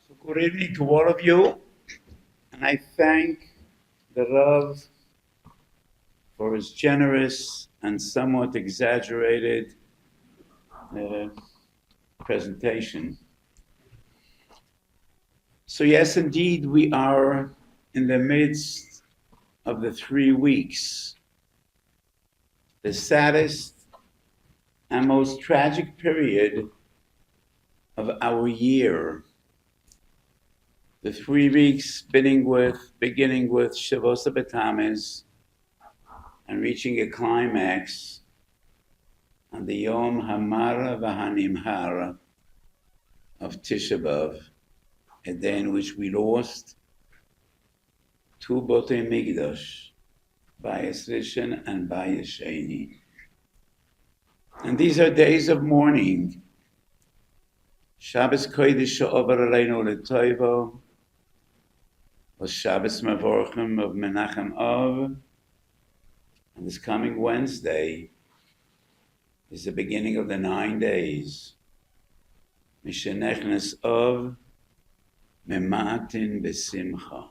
So good evening to all of you, and I thank the Rav for his generous and somewhat exaggerated uh, presentation. So yes, indeed, we are in the midst of the 3 weeks, the saddest and most tragic period of our year. The 3 weeks beginning with Shavuos B'Tammuz and reaching a climax on the Yom Hamara V'Hanimhara of Tisha B'Av, a day in which we lost two Botei Migdash, Bayis Rishon and Bayis Sheni. And these are days of mourning. Shabbos Kodesh She'over Aleinu L'Toivo was Shabbos Mavorchim of Menachem Av, and this coming Wednesday is the beginning of the 9 days. Mishenechnes Av Mematin B'Simcha.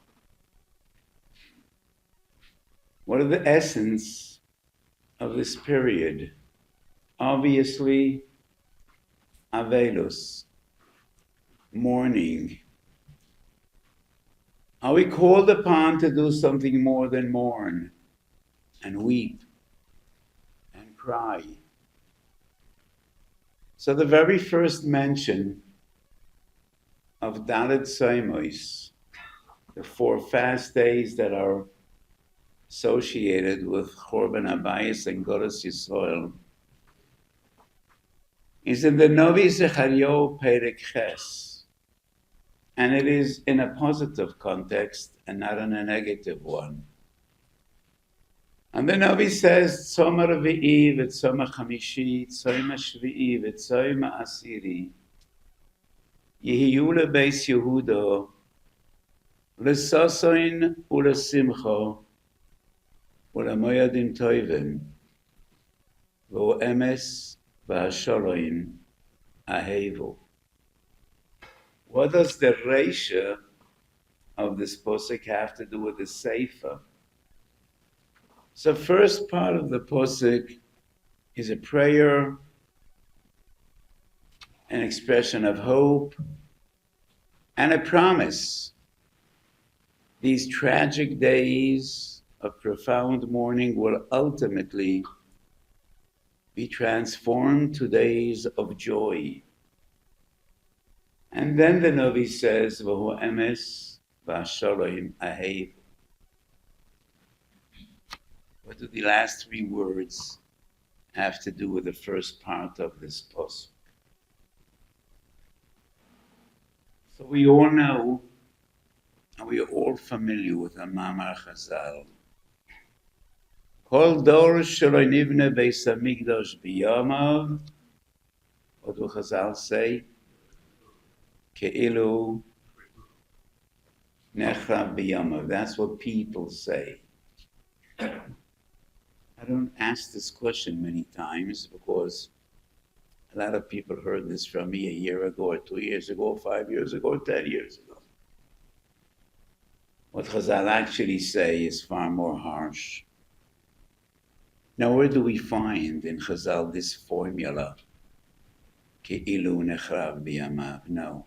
What are the essence of this period? Obviously, Avelus, mourning. Are we called upon to do something more than mourn and weep and cry? So the very first mention of Dalet Soimos, the 4 fast days that are associated with Chorban Abayis and Goros Yisrael, is in the Novi Zechariah Perek Ches, and it is in a positive context and not in a negative one. And the Novi says, Tzom HaRevi'i v'Tzom HaChamishi, Tzom HaShvi'i v'Tzom HaAsiri, Yehiyu leBeis Yehuda, L'sasoin u'Lesimcha, u'Lemoyadim Tovim, v'Emes v'Hashalayim Ahevu. What does the Reisha of this posuk have to do with the Sefer? So first part of the posuk is a prayer, an expression of hope, and a promise. These tragic days of profound mourning will ultimately be transformed to days of joy. And then the Novi says, V'hu emes v'ashalayim ahev. What do the last 3 words have to do with the first part of this posuk? So we all know, and we are all familiar with the Mamar Chazal. Kol dor shelo nivne beis hamikdash biyamav. What do Chazal say? Ke'ilu nechrav biyamav. That's what people say. I don't ask this question many times because a lot of people heard this from me a year ago, or 2 years ago, 5 years ago, or 10 years ago. What Chazal actually say is far more harsh. Now, where do we find in Chazal this formula? Ke'ilu nechrav biyamav. No.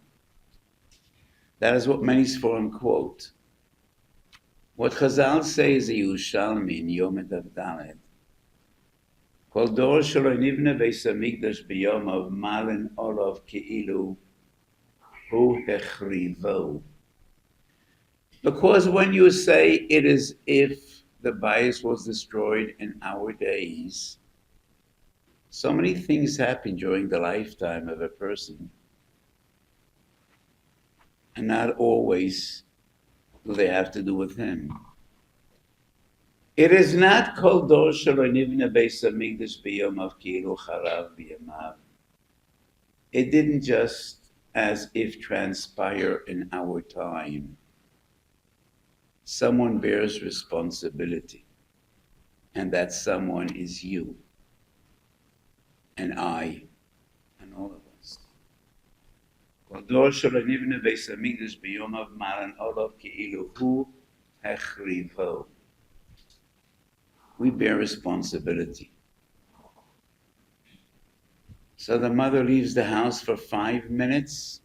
That is what many Sforim quote. What Chazal say is a Yerushalmi in Yom Dalet. Kol dor shelo nivne beis hamikdash biyamav malen olav ke'ilu hu hechrivo. Because when you say it is if the bias was destroyed in our days, so many things happen during the lifetime of a person. And not always do they have to do with him. It is not kol dor shelo nivne beis hamikdash biyamav ki'ilu charav biyamav. It didn't just as if transpire in our time. Someone bears responsibility, and that someone is you, and I, and all of us. כל דור שלא נבנה בית המקדש ביום אב מעלן עליו כאילו הוא החריבו. We bear responsibility. So the mother leaves the house for 5 minutes,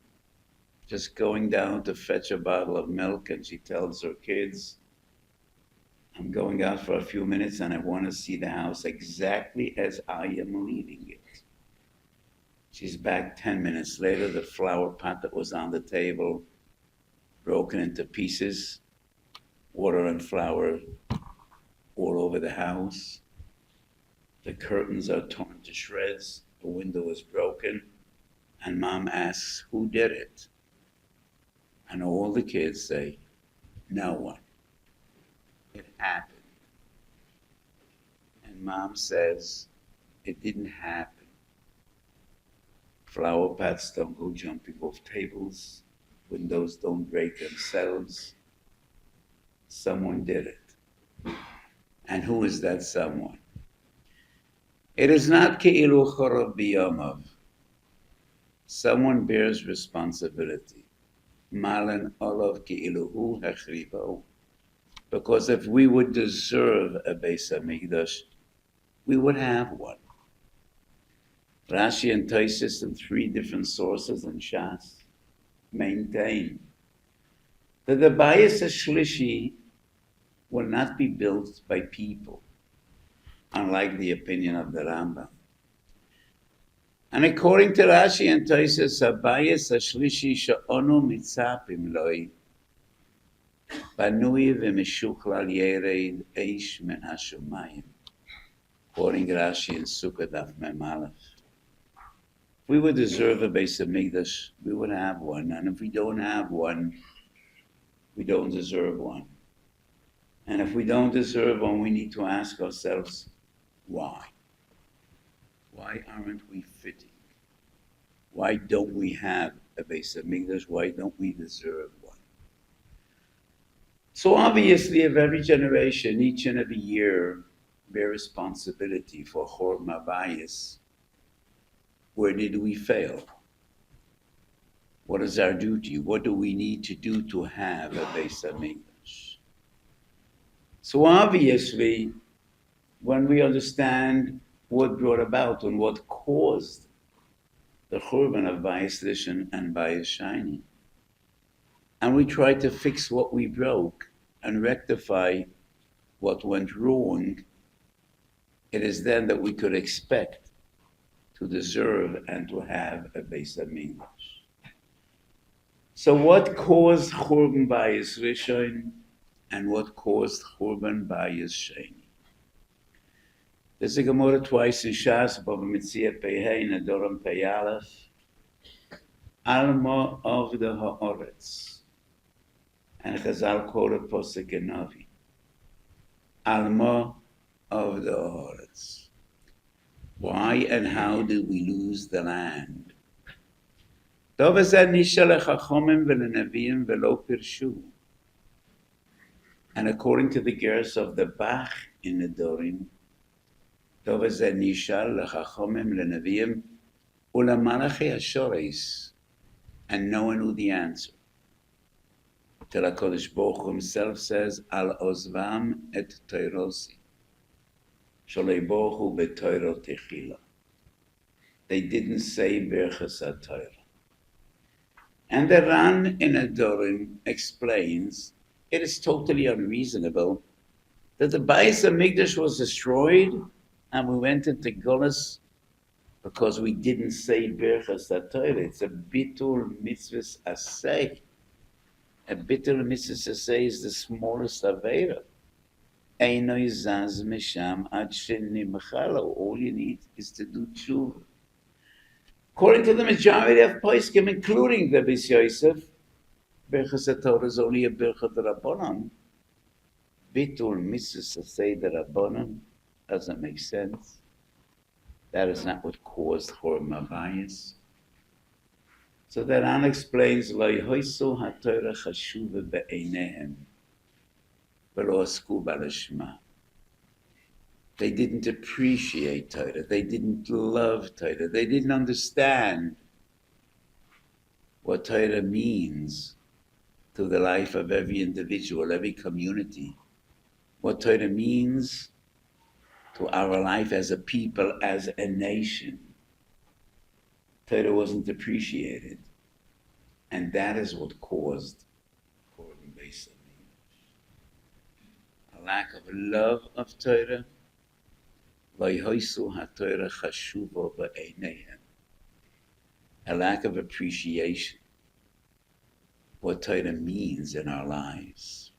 just going down to fetch a bottle of milk, and she tells her kids, I'm going out for a few minutes and I want to see the house exactly as I am leaving it. She's back 10 minutes later, the flower pot that was on the table, broken into pieces, water and flour all over the house. The curtains are torn to shreds, the window is broken, and mom asks, who did it? And all the kids say, no one. It happened. And mom says, it didn't happen. Flower pots don't go jumping off tables. Windows don't break themselves. Someone did it. And who is that someone? It is not ke'ilu charav biyamav. Someone bears responsibility. Malan olav ke'ilu hu hachrivo. Because if we would deserve a Beis Hamikdash, we would have one. Rashi and Tosfos in 3 different sources in Shas maintain that the Bayis HaShlishi will not be built by people, unlike the opinion of the Rambam. And according to Rashi and Tosfos, Bayis HaShlishi she'onu mitzapim loi banui v'meshuklal yered eish min hashamayim. Quoting Rashi in Sukkah Daf Mem Aleph. If we would deserve a Beis Hamikdash, we would have one. And if we don't have one, we don't deserve one. And if we don't deserve one, we need to ask ourselves, why? Why aren't we fitting? Why don't we have a Beis Hamikdash? Why don't we deserve one? So obviously, if every generation, each and every year, bear responsibility for Chorban Bayis, where did we fail? What is our duty? What do we need to do to have a Beis Hamikdash? So obviously, when we understand what brought about and what caused the Churban of Bayis Rishon and Bayis Sheni, and we try to fix what we broke and rectify what went wrong, it is then that we could expect to deserve and to have a Beis Hamikdash. So what caused Churban Bayis Rishon and what caused Churban Bayis Sheni? There's a Gemara twice in Shas, Bava Metzia Pei Nadoram Pei Aleph, Alma of the Haaretz, and Chazal called it Posek Navi. Alma of the Haaretz. Why and how did we lose the land? And according to the Gers of the Bach in the Dorim, and no one knew the answer. Till HaKadosh Baruch Hu himself says, Al ozvam et teirosi. They didn't say Berchas HaTorah. And the Ran in Adorim explains it is totally unreasonable that the Bayis Hamikdash was destroyed and we went into Golus because we didn't say Berchas HaTorah. It's a bitul mitzvahs aseh. A bitul mitzvahs aseh is the smallest aveira. All you need is to do tshuva. According to the majority of poskim, including the Beis Yosef, Berchas HaTorah is only a Berchat Rabbanan. Bitul mitzvahs aseh Rabbanan doesn't make sense. That is not what caused Chorban Bayis. So that Ran explains, Lo yhoisu HaTorah chashuva be'einehem. They didn't appreciate Torah. They didn't love Torah. They didn't understand what Torah means to the life of every individual, every community, what Torah means to our life as a people, as a nation. Torah wasn't appreciated. And that is what caused a lack of love of Torah. A lack of appreciation what Torah means in our lives.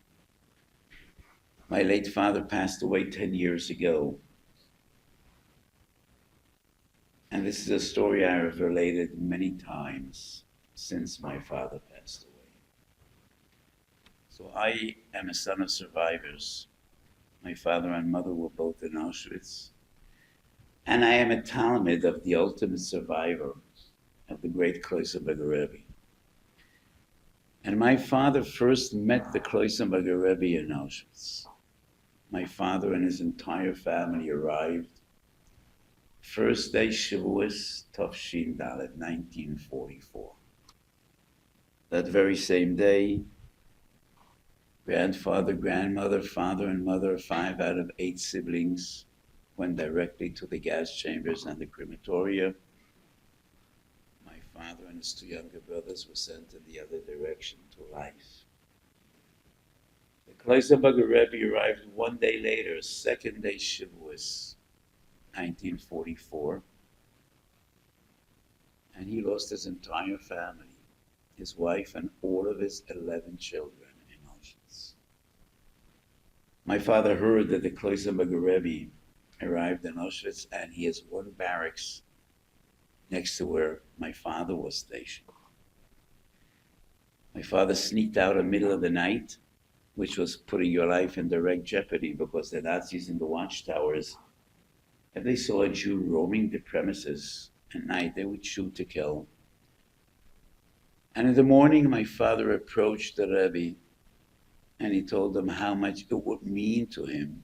My late father passed away 10 years ago. And this is a story I have related many times since my father passed away. So I am a son of survivors. My father and mother were both in Auschwitz. And I am a Talmud of the ultimate survivor of the great Kloisenberger Rebbe. And my father first met the Kloisenberger Rebbe in Auschwitz. My father and his entire family arrived first day Shavuos, Tafshin Dalet, 1944. That very same day, grandfather, grandmother, father, and mother, 5 out of 8 siblings, went directly to the gas chambers and the crematoria. My father and his 2 younger brothers were sent in the other direction to life. The Kloisenberger Rebbe arrived 1 day later, second day Shavuos, 1944, and he lost his entire family, his wife and all of his 11 children in Auschwitz. My father heard that the Kloisenberger Rebbe arrived in Auschwitz, and he has 1 barracks next to where my father was stationed. My father sneaked out in the middle of the night, which was putting your life in direct jeopardy because the Nazis in the watchtowers, if they saw a Jew roaming the premises at night, they would shoot to kill. And in the morning, my father approached the Rebbe, and he told him how much it would mean to him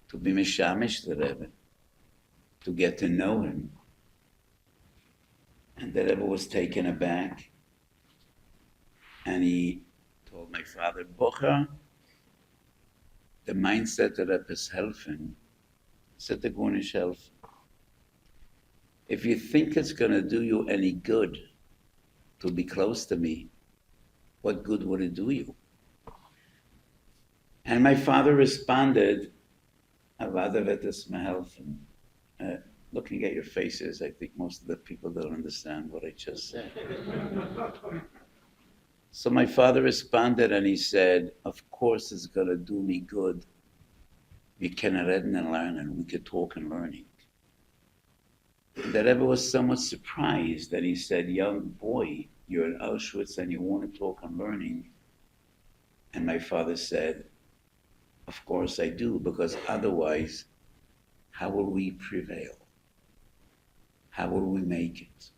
to be mishamish the Rebbe, to get to know him. And the Rebbe was taken aback, and he told my father, Bocha, the mindset that Rebbe is helping, said the Gornish help. If you think it's going to do you any good to be close to me, what good would it do you? And my father responded, looking at your faces, I think most of the people don't understand what I just said. So my father responded and he said, of course it's going to do me good. We can read and learn, and we could talk and learning. The Rebbe was somewhat surprised that he said, young boy, you're in Auschwitz and you want to talk and learning. And my father said, of course I do, because otherwise, how will we prevail? How will we make it?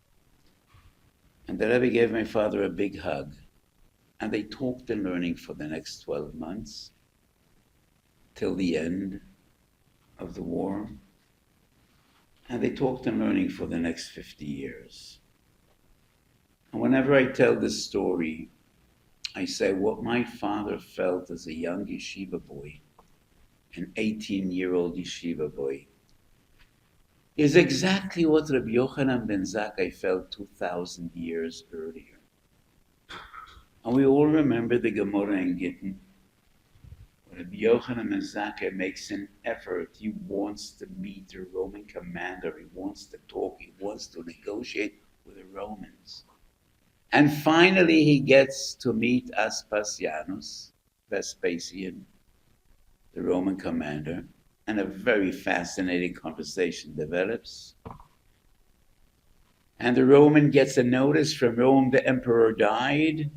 And the Rebbe gave my father a big hug. And they talked and learning for the next 12 months. Till the end of the war. And they talked and learning for the next 50 years. And whenever I tell this story, I say what my father felt as a young yeshiva boy, an 18-year-old yeshiva boy, is exactly what Rabbi Yochanan ben Zakkai felt 2,000 years earlier. And we all remember the Gemara in Gittin. Rabbi Yochanan ben Zakkai makes an effort. He wants to meet the Roman commander. He wants to talk. He wants to negotiate with the Romans. And finally, he gets to meet Vespasian, the Roman commander, and a very fascinating conversation develops. And the Roman gets a notice from Rome, the emperor died,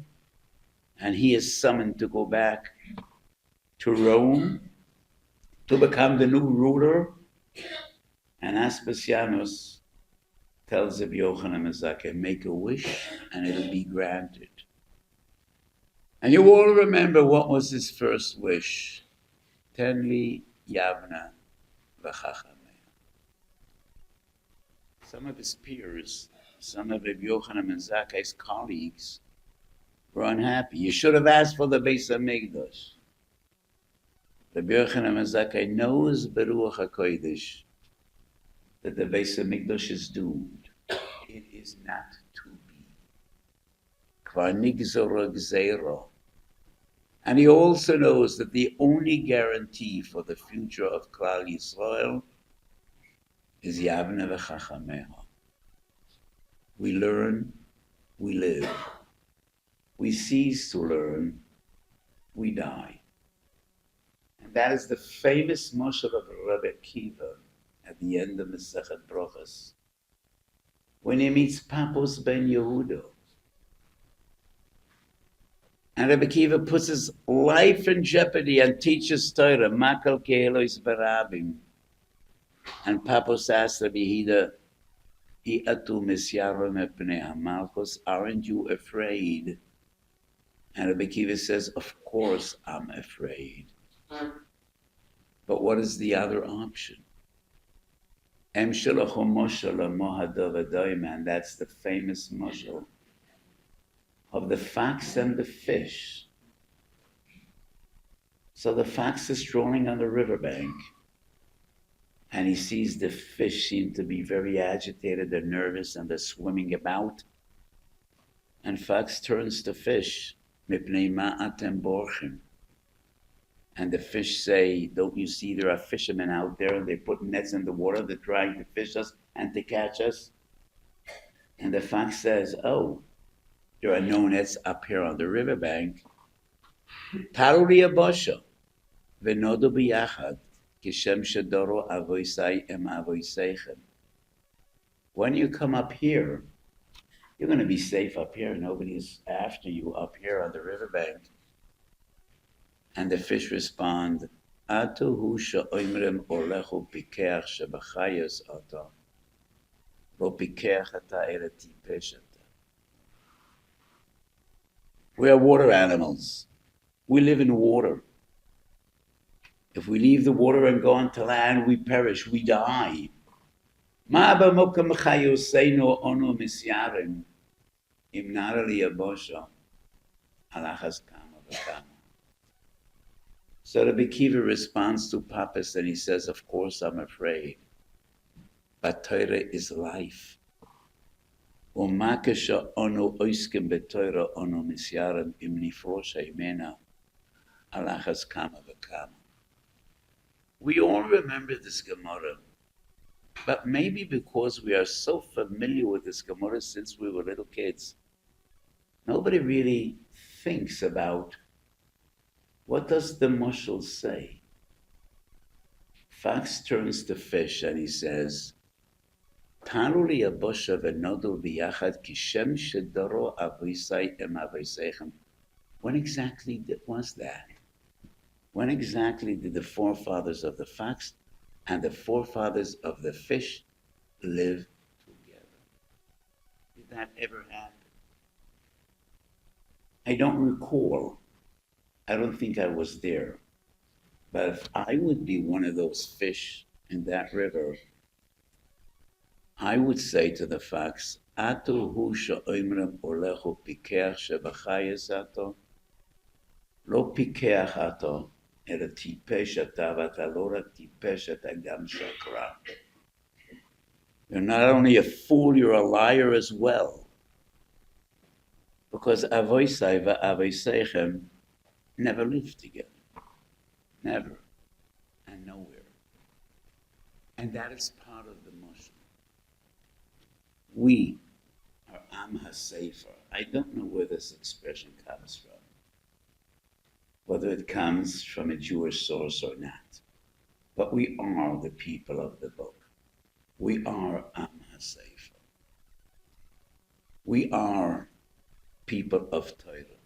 and he is summoned to go back to Rome to become the new ruler. And Vespasianus tells Rabbi Yochanan ben Zakkai, make a wish and it'll be granted. And you all remember what was his first wish. Ten li yavna v'chachamea. Some of his peers some of Rabbi Yochanan and Zakkai's colleagues were unhappy. You should have asked for the Beis HaMikdash. Rabbi Yochanan and Zakkai knows Beruach HaKodesh that the Beis HaMikdash is doomed. It is not to be. Kvar nigzora gzeira. And he also knows that the only guarantee for the future of Klal Yisrael is Yavne v'chachameha. We learn, we live. We cease to learn, we die. And that is the famous Moshe of Rabbi Akiva at the end of Masechet Brochos, when he meets Papos ben Yehuda. And Rabbi Akiva puts his life in jeopardy and teaches Torah, Makal Kehelois Barabim. And Papos asks Rabbi Yehuda, aren't you afraid? And Rabbi Akiva says, of course I'm afraid. But what is the other option? And that's the famous mashal of the fox and the fish. So the fox is strolling on the riverbank, and he sees the fish seem to be very agitated, they're nervous, and they're swimming about. And fox turns to fish, Mipnei ma atem borchim. And the fish say, don't you see there are fishermen out there, and they put nets in the water, they're trying to fish us and to catch us? And the fox says, oh, there are no nets up here on the riverbank. Taruli abosha, v'nodu b'yachad, kishem shadoro avoisai em avoiseichem. When you come up here, you're going to be safe up here. Nobody's after you up here on the riverbank. And the fish respond, Atu hu she'oimrem olechu pikeach shebachayos ata, lo pikeach ata ela tipesh ata. We are water animals. We live in water. If we leave the water and go onto land, we perish, we die. Ma b'mokem chayoseinu onu misyarim, im nara li abosha, alachas kama v'kama. So Rabbi Akiva responds to Papas and he says, of course I'm afraid, but Torah is life. U'makasha onu oiskim b'Torah onu misyarim im nifrosha imena, alachas kama v'kama. We all remember this Gemara, but maybe because we are so familiar with this Gemara since we were little kids, nobody really thinks about what does the mushal say. Fox turns to fish and he says, Taru li abosha v'nodu b'yachad kishem shedoro avoisai em avoiseichem. When exactly was that? When exactly did the forefathers of the fox and the forefathers of the fish live together? Did that ever happen? I don't recall. I don't think I was there. But if I would be one of those fish in that river, I would say to the fox, Atu hu she'oimrem olechu pikeach shebachayos ato, lo pikeach ato, ela tipesh ata v'ata lo rak tipesh ata gam shakra. You're not only a fool, you're a liar as well. Because avoisai v'avoiseichem never lived together. Never. And nowhere. And that is part of the Moshe. We are Am HaSefer. I don't know where this expression comes from. Whether it comes from a Jewish source or not. But we are the people of the book. We are Am HaSefer. We are people of Torah.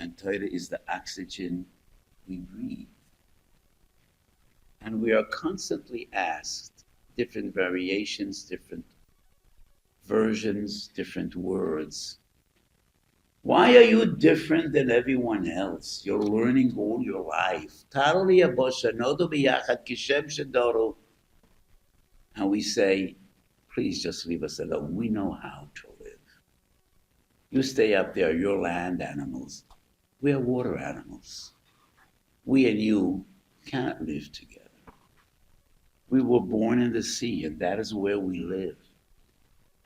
And Torah is the oxygen we breathe. And we are constantly asked different variations, different versions, different words. Why are you different than everyone else? You're learning all your life. And we say, please just leave us alone. We know how to live. You stay up there, you're land animals. We are water animals. We and you cannot live together. We were born in the sea, and that is where we live.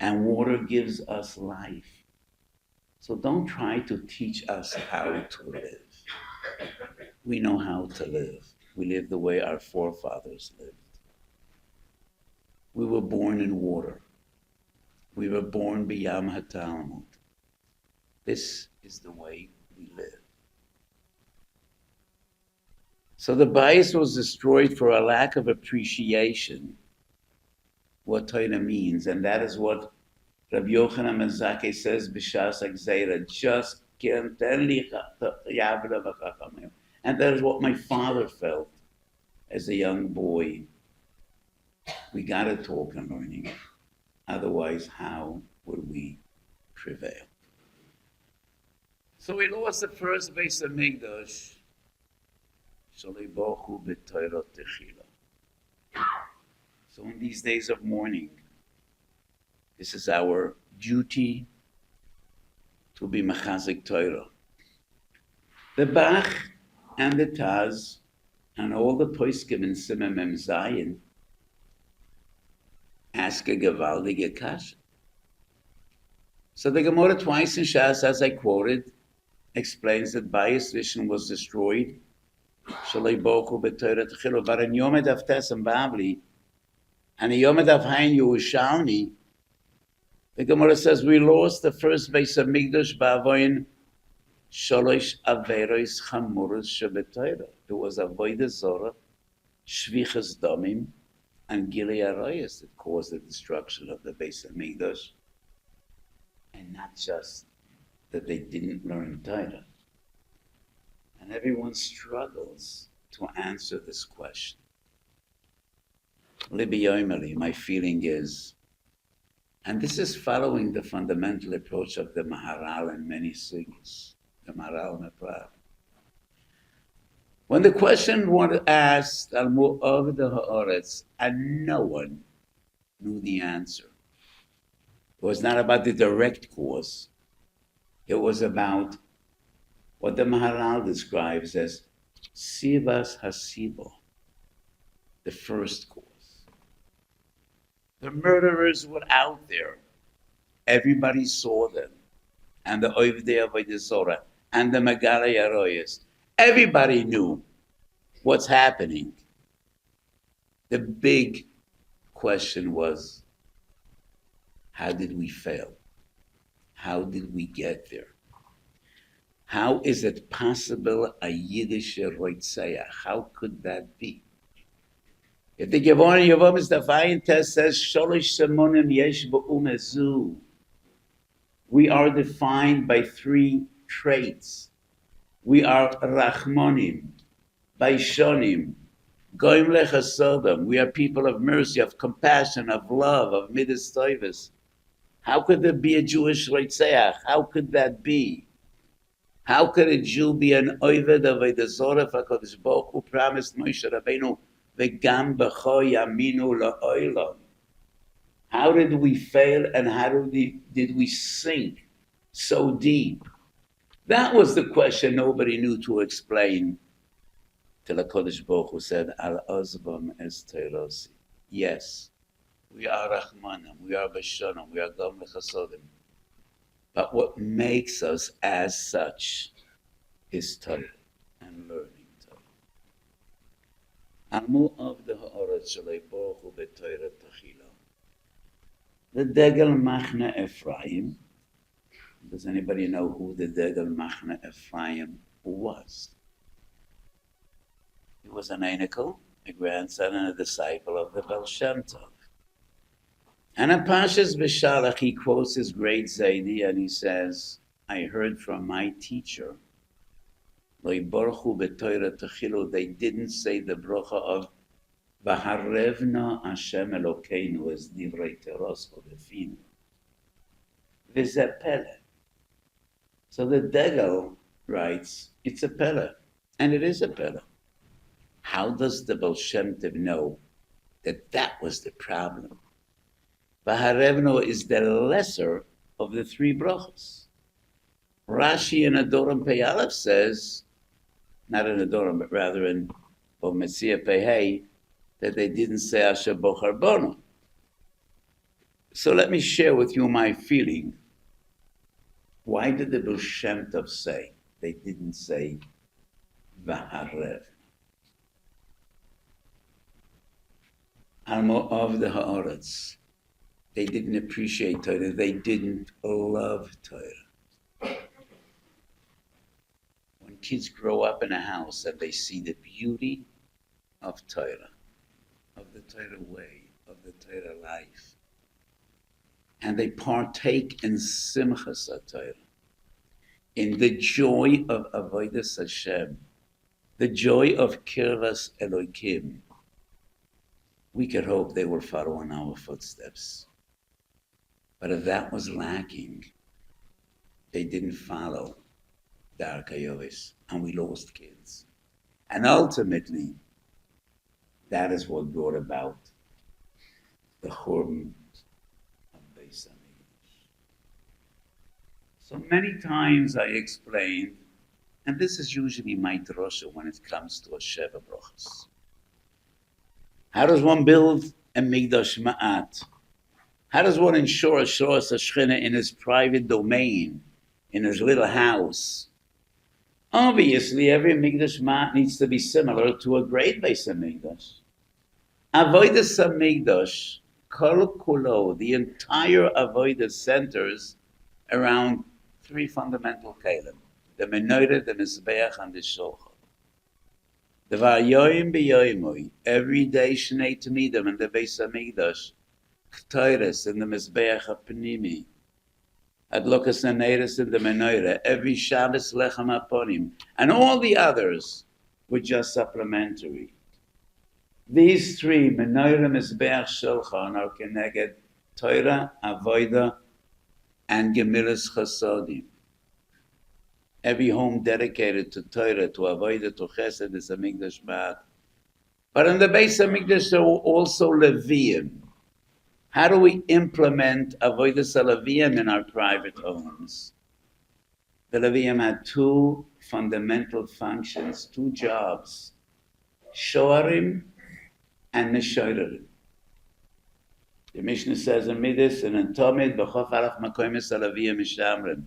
And water gives us life. So don't try to teach us how to live. We know how to live. We live the way our forefathers lived. We were born in water. We were born b'yam ha'talmud. This is the way we live. So the Weiss was destroyed for a lack of appreciation what Torah means, and that is what Rabbi Yochanan Mezake says, B'shas HaGzeira, just and that is what my father felt as a young boy. We got to talk and learning. Otherwise, how would we prevail? So we lost the first base of Mikdash. So in these days of mourning, this is our duty to be mechazik Torah. The Bach and the Taz and all the poskim in Simon Mem Zayin ask a gewaldige kasha. So the Gemara twice in Shas, as I quoted, explains that Bayis Rishon was destroyed. Shalei Bochu b'Torah T'chilu, but in Yom Edav Tes and Bavli, and in Yom Edav Hain Yerushalmi, the Gemara says we lost the first base of Mikdash ba'avoyin shalosh averos chamuros shebetoira. It was avodah zorah, shvichas damim, and gilei arayos that caused the destruction of the base of Mikdash. And not just that they didn't learn Torah. And everyone struggles to answer this question. Libi Yoimeli, my feeling is, and this is following the fundamental approach of the Maharal and many sugis, the Maharal Meprav. When the question was asked, Al Mu'av de Ha'aretz, and no one knew the answer. It was not about the direct cause. It was about what the Maharal describes as Sivas Hasibo, the first cause. The murderers were out there. Everybody saw them. And the Oivdei Avodah Zorah and the Megalei Aroyas. Everybody knew what's happening. The big question was, how did we fail? How did we get there? How is it possible a Yiddish Roitzeya? How could that be? If the Gevon Yavom is the Vayin test says, Sholish Semonim Yesh Ba'umezu, we are defined by three traits. We are Rachmonim, Baishonim, Goim Lechasodom. We are people of mercy, of compassion, of love, of Midas Toivus. How could there be a Jewish Roitzeach? How could that be? How could a Jew be an Oived of Avodah Zorah? HaKadosh Baruch Hu promised Moshe Rabbeinu, V'gam b'cho yaminu la'olam. How did we fail and how did we sink so deep? That was the question nobody knew to explain. Till HaKadosh Baruch Hu said, Al ozvam es teirosi. Yes, we are Rachmanim, we are Bashanim, we are Gam Lechasodim. But what makes us as such is Torah and learning Torah. Amu of the Ha'aretz Shalei Baruch Hu b'Torah T'chila. The Degel Machne Ephraim. Does anybody know who the Degel Machne Ephraim was? He was an Einikel, a grandson and a disciple of the Baal Shem Tov. And in Pashas B'Shalach, he quotes his great Zaidi and he says, I heard from my teacher, Lo Baruchu b'Torah T'chilu, they didn't say the bracha of V'harevna Hashem Elokeinu as divrei teros odefinu. V'zeh pele. So the Degel writes, it's a pele, and it is a pele. How does the Baal Shem Tov know that that was the problem? Vaharevno is the lesser of the three brachos. Rashi in Adoram Pei Aleph says, not in Adoram, but rather in Metzia Pei Hey, that they didn't say Asher Bochar Bono. So let me share with you my feeling. Why did the Baal Shem Tov say they didn't say Vaharev? Almo of the Haaretz. They didn't appreciate Torah. They didn't love Torah. When kids grow up in a house and they see the beauty of Torah, of the Torah way, of the Torah life, and they partake in Simchas HaTorah, in the joy of Avodas Hashem, the joy of Kirvas Elokim, we could hope they will follow in our footsteps. But if that was lacking, they didn't follow the Archayovis, and we lost kids. And ultimately, that is what brought about the Churban of Beis Hamikdash. So many times I explained, and this is usually my drasha when it comes to a Sheva Brachos. How does one build a Mikdash Ma'at? How does one ensure a Shoras HaShechina in his private domain, in his little house? Obviously, every Mikdash Ma'at needs to be similar to a great Beis Hamikdash. Avodas Hamikdash, Kol Kulo, the entire Avodah centers around three fundamental kelim: the menorah, the mizbeach, and the shulchan. The Vayoyim B'yoyimoi, every day Shnei Tamidim in the Beis Hamikdash, K'tayres in the mizbeach HaPnimi, Adlokas Haneres in the menorah, every Shabbos Lechem HaPonim, and all the others were just supplementary. These three, menorah, mizbeach, shulchan, are connected Torah, Avodah, and Gemilas Chasodim. Every home dedicated to Torah, to Avodah, to Chesed is a Mikdash Ma'at. But in the Beis Hamikdash there were also Leviim. How do we implement Avodah Leviim in our private homes? The Leviim had two fundamental functions, two jobs: Shoarim and Meshorerim. The Mishnah says in Midas and in Tomid, B'chof Alach Makoymes Leviim Mishamrim.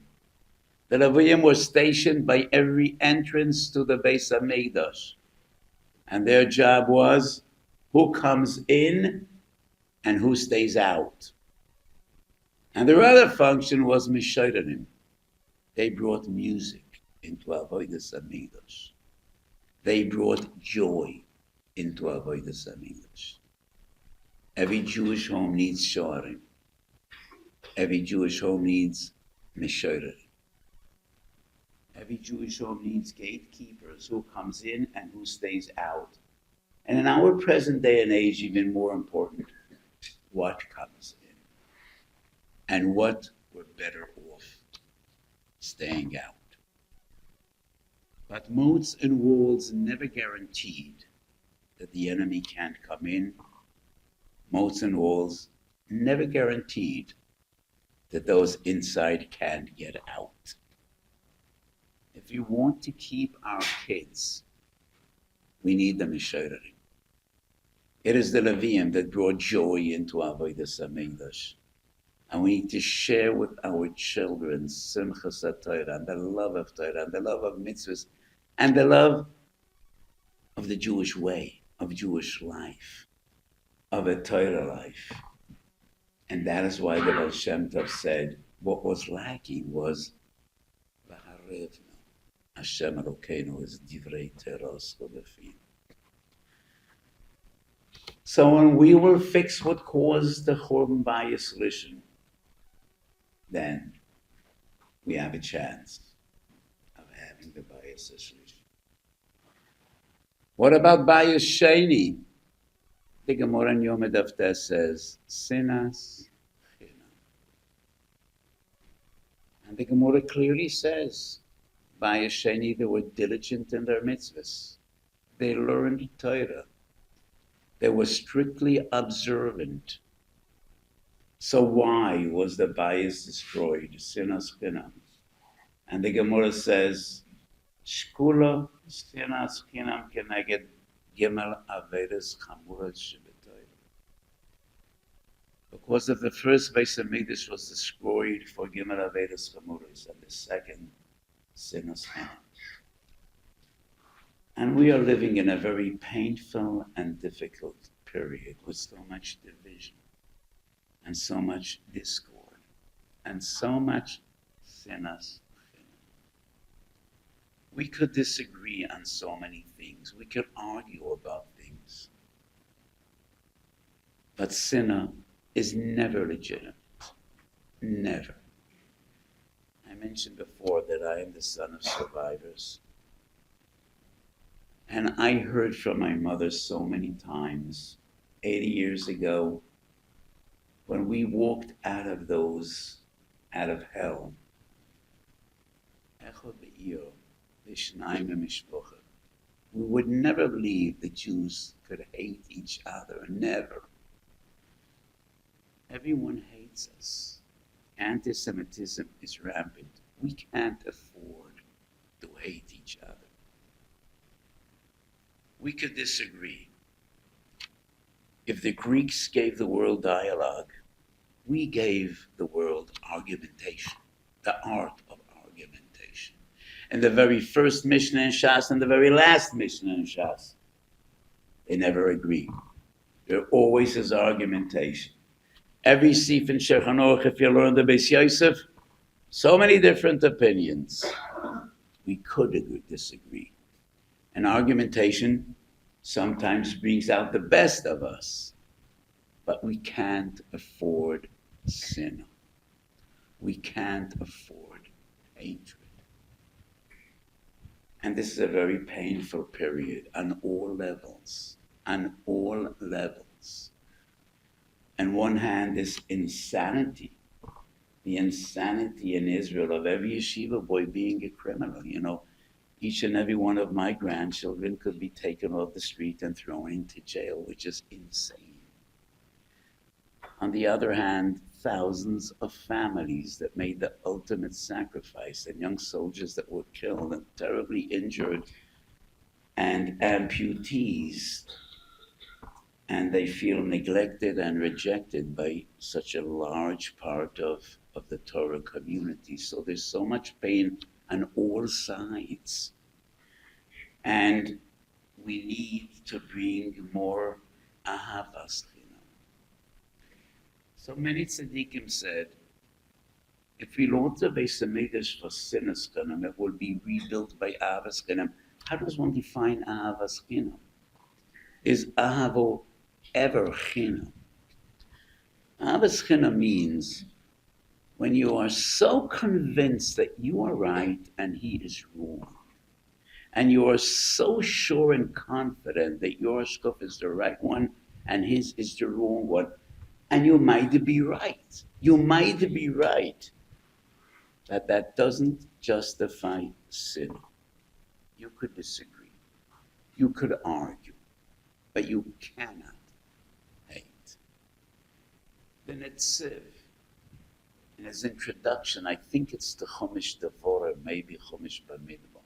The Leviim were stationed by every entrance to the Beis Hamikdash, and their job was who comes in and who stays out. And their other function was Meshorerim. They brought music into Avodas Hamikdash. They brought joy into Avodas Hamikdash. Every Jewish home needs Shoarim. Every Jewish home needs Meshorerim. Every Jewish home needs gatekeepers, who comes in and who stays out. And in our present day and age, even more important, what comes in and what we're better off staying out. But moats and walls never guaranteed that the enemy can't come in. Moats and walls never guaranteed that those inside can't get out. If you want to keep our kids, we need the Meshorerim. It is the Leviim that brought joy into Avodas Hamikdash. And we need to share with our children Simchas HaTorah, and the love of Torah, and the love of mitzvahs, and the love of the Jewish way, of Jewish life, of a Torah life. And that is why the Baal Shem Tov said what was lacking was Vaharevnu. Hashem Elokeinu is divrei Torah schodafim. So when we will fix what caused the Churban Bayis Rishon, then we have a chance of having the Bayis Rishon. What about Bayis Sheni? The Gemara in Yom Haftarah says, Sinas Chinam. And the Gemara clearly says, Bayis Sheni, they were diligent in their mitzvahs. They learned Torah. They were strictly observant. So why was the bias destroyed? Sinas chinam. And the Gemara says, Shkula sinas chinam keneged gimel avedas chamuras shebetoy. Because of the first base of Mikdash was destroyed for gimel avedas chamuras, and the second sinas chinam. And we are living in a very painful and difficult period with so much division and so much discord and so much sinas. We could disagree on so many things. We could argue about things. But sinner is never legitimate. Never. I mentioned before that I am the son of survivors. And I heard from my mother so many times, 80 years ago, when we walked out of hell, we would never believe the Jews could hate each other, never. Everyone hates us. Anti-Semitism is rampant. We can't afford to hate each other. We could disagree. If the Greeks gave the world dialogue, we gave the world argumentation, the art of argumentation. And the very first Mishnah in Shas and the very last Mishnah in Shas, they never agree. There always is argumentation. Every Sif in Shulchan Aruch, if you learn the Beis Yosef, so many different opinions. We could disagree. And argumentation sometimes brings out the best of us, but we can't afford sin. We can't afford hatred. And this is a very painful period on all levels, on all levels. On one hand, this insanity, the insanity in Israel of every yeshiva boy being a criminal. You know, each and every one of my grandchildren could be taken off the street and thrown into jail, which is insane. On the other hand, thousands of families that made the ultimate sacrifice, and young soldiers that were killed and terribly injured, and amputees, and they feel neglected and rejected by such a large part of the Torah community. So there's so much pain on all sides. And we need to bring more ahavas. So many tzaddikim said, if we launch the Beis Hamikdash for sinas chinam, it will be rebuilt by ahavas chinam. How does one define ahavas chinam? Is ahavo ever chinam? Ahavas chinam means when you are so convinced that you are right and he is wrong, and you are so sure and confident that your shkuf is the right one and his is the wrong one, and you might be right. You might be right. That doesn't justify sin. You could disagree. You could argue. But you cannot hate. The Netziv, in his introduction, I think it's the Chumash Devorah, maybe Chumash Bamidbar,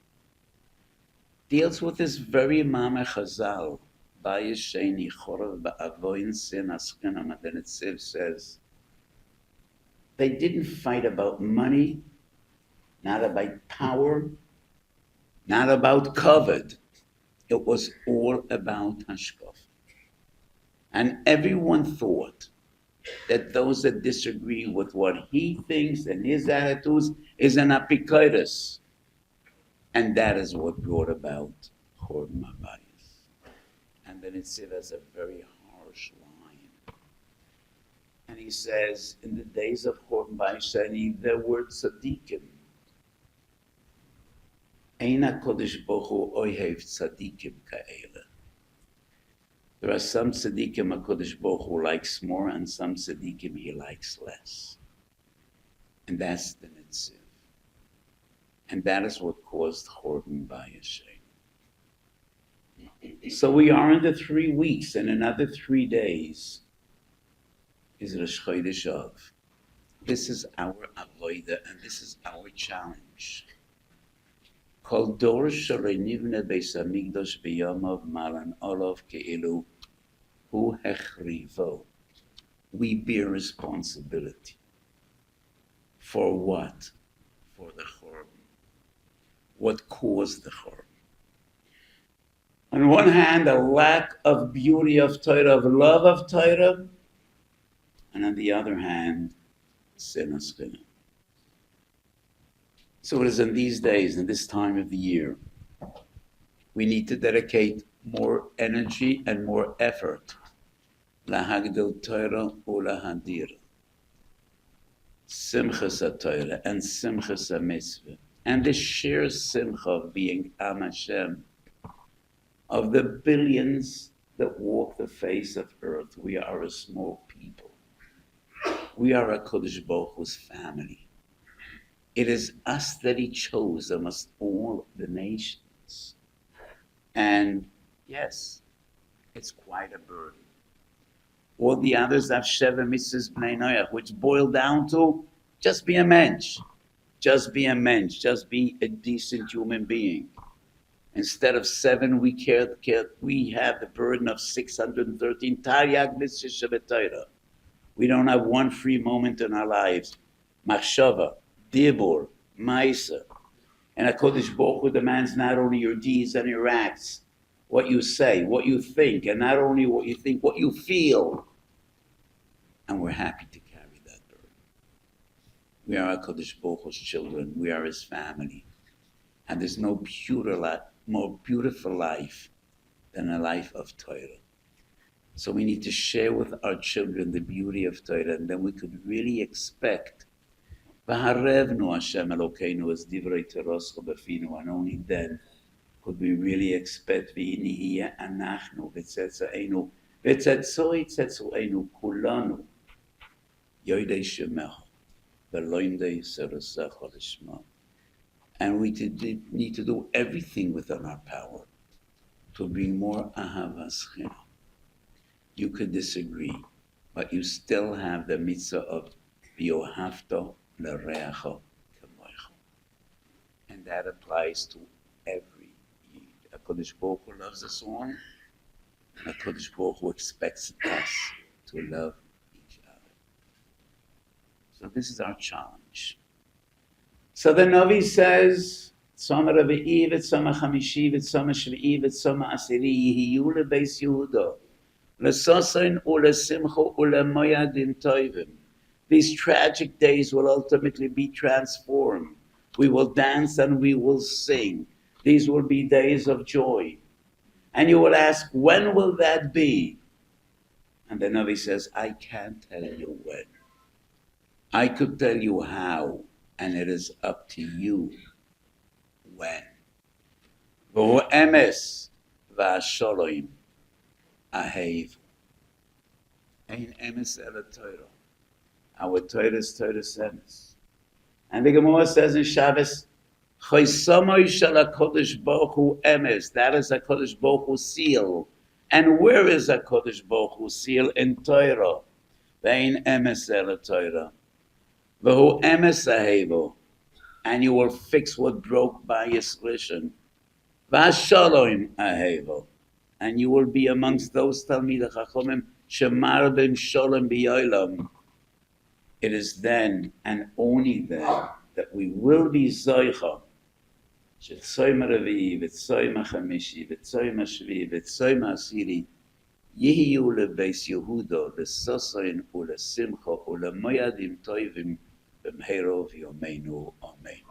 deals with this very Mama Chazal, Bayesheni Chorav Ba'avoin Sin Askenam, and then it says, they didn't fight about money, not about power, not about kavod. It was all about hashkaf. And everyone thought that those that disagree with what he thinks and his attitudes is an apikoros. And that is what brought about Chorban Habayis. And then it has a very harsh line. And he says, in the days of Chorban Habayis, there were tzaddikim. Ein HaKodesh Baruch Hu ohev tzaddikim ka'ele. There are some tzaddikim HaKodesh Baruch Hu likes more, and some tzaddikim he likes less. And that's the Netziv. And that is what caused Chorban Habayis. So we are in the 3 weeks, and another 3 days is Rosh Chodesh Av. This is our avodah, and this is our challenge. Kol dor shalei nivne beis hamikdash b'yamav malan olav ke'ilu hu hechrivo. We bear responsibility. For what? For the churban. What caused the churban? On one hand, a lack of beauty of Torah, of love of Torah, and on the other hand, sin of sin. So it is in these days, in this time of the year, we need to dedicate more energy and more effort. Lahagdil Torah ulahadir. Simchas Torah and Simchas Mitzvah. And the sheer simcha of being Am Hashem. Of the billions that walk the face of earth, we are a small people. We are a Kodesh Baruch Hu's family. It is us that he chose amongst all the nations. And yes, it's quite a burden. All the others have Sheva Mitzvahs Bnei Noach, which boil down to just be a mensch. Just be a mensch. Just be a decent human being. Instead of 7, we have the burden of 613 Taryag Mitzvah Shabbat. We don't have one free moment in our lives. Machshava, Dibur, Maisa. And HaKadosh Baruch Hu demands not only your deeds and your acts, what you say, what you think, and not only what you think, what you feel. And we're happy to carry that burden. We are HaKadosh Baruch Hu's children. We are his family. And there's no more beautiful life than a life of Torah. So we need to share with our children the beauty of Torah, and then we could really expect V'harevnu Hashem Elokeinu as divrei teroscha b'finu, and only then could we really expect V'inihiyeh anachnu v'tzetzaenu v'tzetzoi tzetzoenu kulanu yoidei shemecha v'loindei serosecha l'shma. And we need to do everything within our power to bring more ahavas china. You could disagree, but you still have the mitzvah of v'yohavta l'reacha kamoicha. And that applies to every Yid. HaKadosh Baruch Hu loves us all, and HaKadosh Baruch Hu expects us to love each other. So this is our challenge. So the Navi says, Tzoma Revi'i v'Tzoma Chamishi v'Tzoma Shvi'i v'Tzoma Asiri yihiyu lebeis Yehuda l'sosain u'lesimcha u'lemoyadim tovim. These tragic days will ultimately be transformed. We will dance and we will sing. These will be days of joy. And you will ask, when will that be? And the Navi says, I can't tell you when. I could tell you how. And it is up to you when. V'hu emes v'asholom ahev. Ein emes ela Torah. Our Torah is Torah emes. And the Gemara says in Shabbos, Chosamoi shel HaKadosh Baruch Hu emes. That is HaKadosh Baruch Hu seal. And where is HaKadosh Baruch Hu seal? In Torah. Ve'ein emes ela Torah. V'hu emes ahevo, and you will fix what broke by his lishon. V'asholom ahevo, and you will be amongst those Talmidei Chachamim shemar ben sholem b'yolam. It is then and only then that we will be zoicha. Shetzoma revi'i v'tzoma chamishi v'tzoma shvi'i v'tzoma asiri yihiyu lebeis Yehuda l'sosain u'lesimcha u'lemoyadim tovim b'mheiro v'yomeinu. Amen.